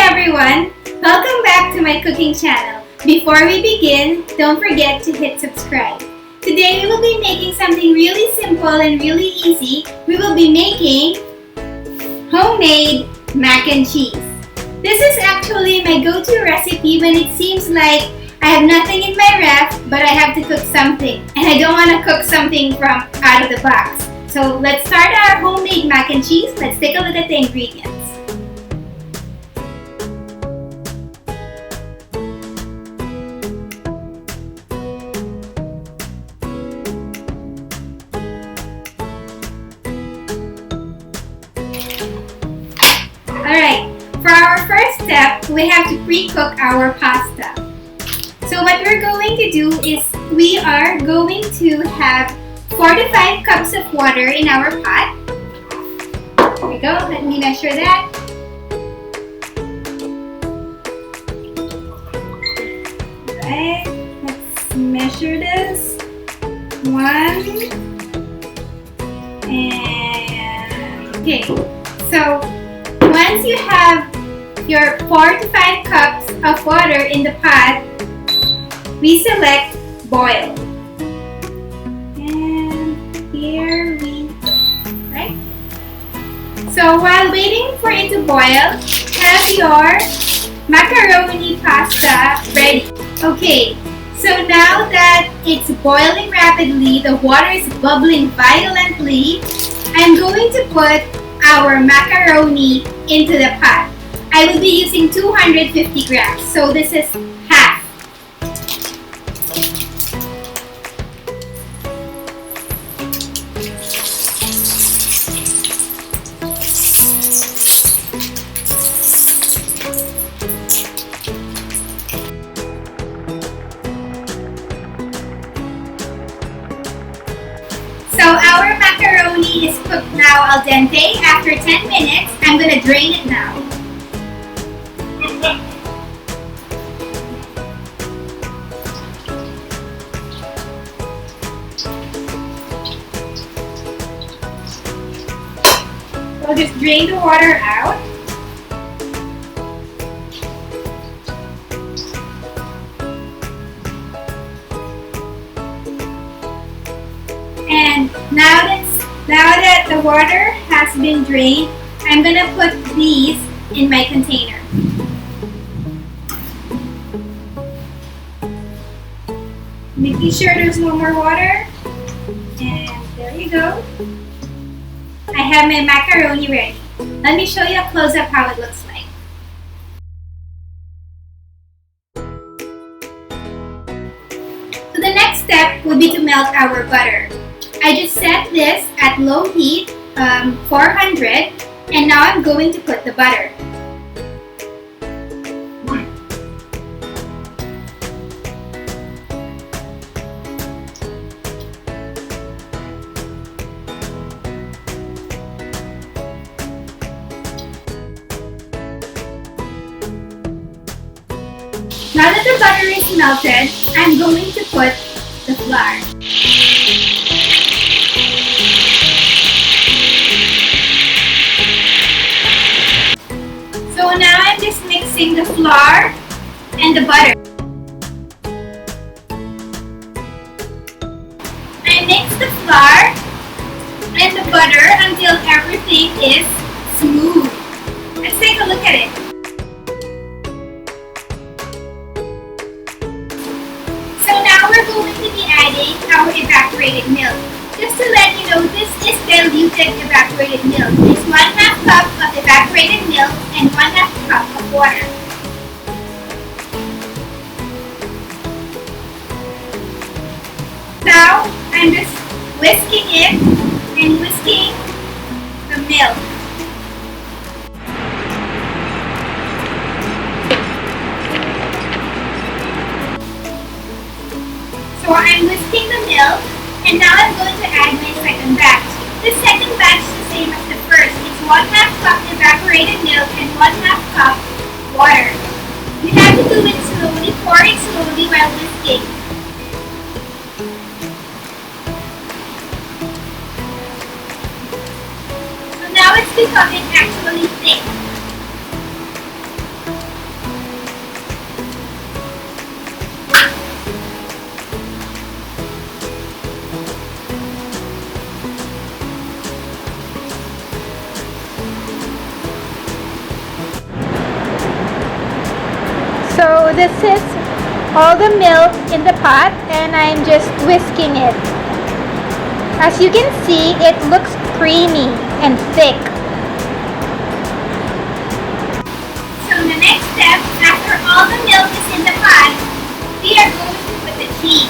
everyone! Welcome back to my cooking channel. Before we begin, don't forget to hit subscribe. Today we will be making something really simple and really easy. We will be making homemade mac and cheese. This is actually my go-to recipe when it seems like I have nothing in my ref, but I have to cook something. And I don't want to cook something from out of the box. So let's start our homemade mac and cheese. Let's take a look at the ingredients. Alright, for our first step, we have to pre-cook our pasta. So what we're going to do is we are going to have 4 to 5 cups of water in our pot. There we go, let me measure that. Alright, let's measure this. 1 and okay, so once you have your 4 to 5 cups of water in the pot, we select boil. And here we go, right? So while waiting for it to boil, have your macaroni pasta ready. Okay, so now that it's boiling rapidly, the water is bubbling violently, I'm going to put our macaroni into the pot. I will be using 250 grams, so this is half. So our macaroni is cooked now al dente. After 10 minutes, I'm going to drain it now. We'll just drain the water out. And now that the water has been drained, I'm gonna put these in my container. Making sure there's no more water. And there you go. I have my macaroni ready. Let me show you a close-up how it looks like. So the next step would be to melt our butter. I just set this at low heat, 400, and now I'm going to put the butter. Now that the butter is melted, I'm going to put the flour. So now I'm just mixing the flour and the butter. I mix the flour and the butter until everything is smooth. Let's take a look at it. So now we're going to be adding our evaporated milk. Just to let you know, this is diluted evaporated milk. It's 1/2 cup of evaporated milk and 1/2 cup of water. Now I'm just whisking it and whisking the milk. So I'm whisking the milk, and now I'm going to add my second batch. The second batch is the same as the first. It's 1/2 cup evaporated milk and 1/2 cup water. You have to do it slowly, pour it slowly while whisking. So now it's becoming actually thick. this is all the milk in the pot and I'm just whisking it. As you can see, it looks creamy and thick. So the next step, after all the milk is in the pot, we are going to put the cheese,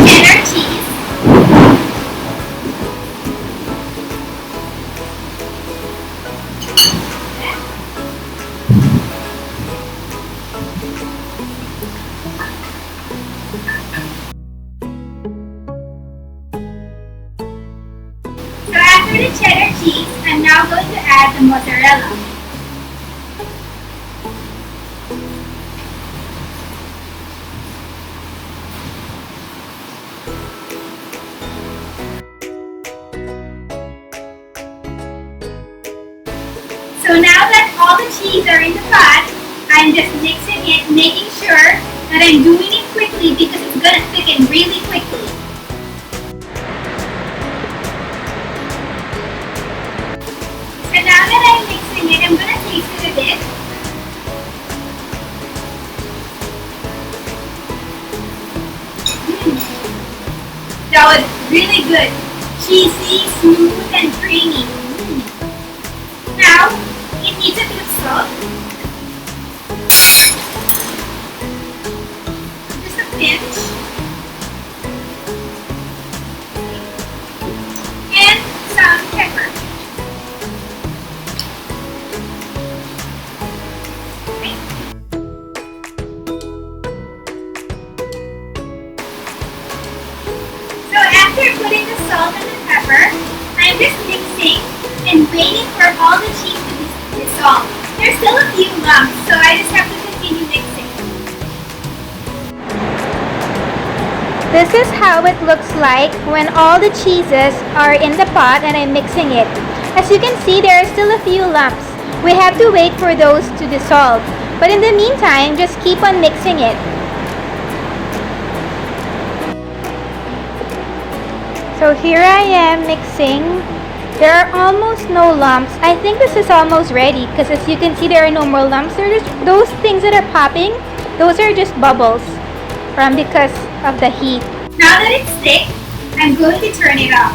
cheddar cheese. So after the cheddar cheese, I'm now going to add the mozzarella. So now that all the cheese are in the pot, I'm just mixing it, making sure that I'm doing it quickly because it's going to thicken really quickly. So now that I'm mixing it, I'm going to taste it a bit. That was really good. Cheesy, smooth, and creamy. Now, it needs a bit of salt. Just a pinch. And some pepper. So after putting the salt and the pepper, I'm just mixing and waiting for all the cheese to be dissolved. There's still a few lumps, so I just have to continue mixing. This is how it looks like when all the cheeses are in the pot and I'm mixing it. As you can see, there are still a few lumps. We have to wait for those to dissolve. But in the meantime, just keep on mixing it. So here I am mixing. There are almost no lumps. I think this is almost ready because as you can see, there are no more lumps. They're just those things that are popping. Those are just bubbles from because of the heat. Now that it's thick, I'm going to turn it off.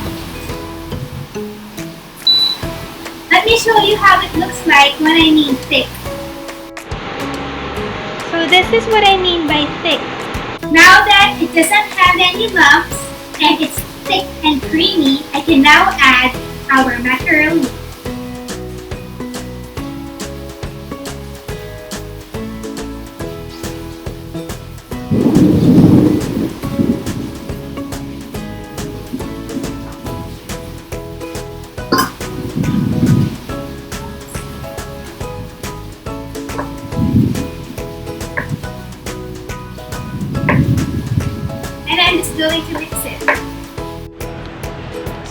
Let me show you how it looks like when I mean thick. So this is what I mean by thick. Now that it doesn't have any lumps and it's thick and creamy, I can now add our macaroni. And I'm just going to mix it.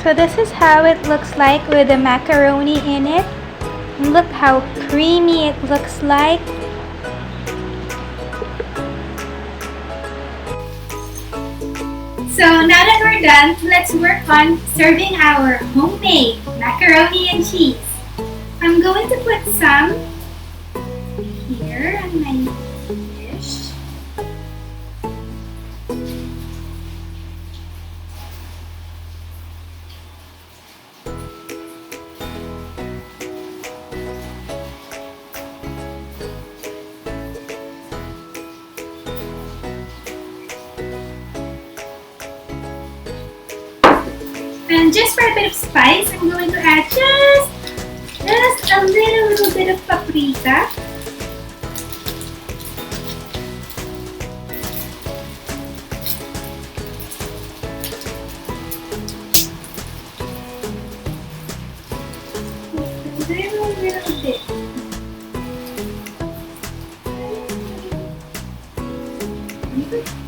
So this is how it looks like with the macaroni in it. And look how creamy it looks like. So now that we're done, let's work on serving our homemade macaroni and cheese. I'm going to put some here on my dish. And just for a bit of spice, I'm going to add just a little bit of paprika. Little bit.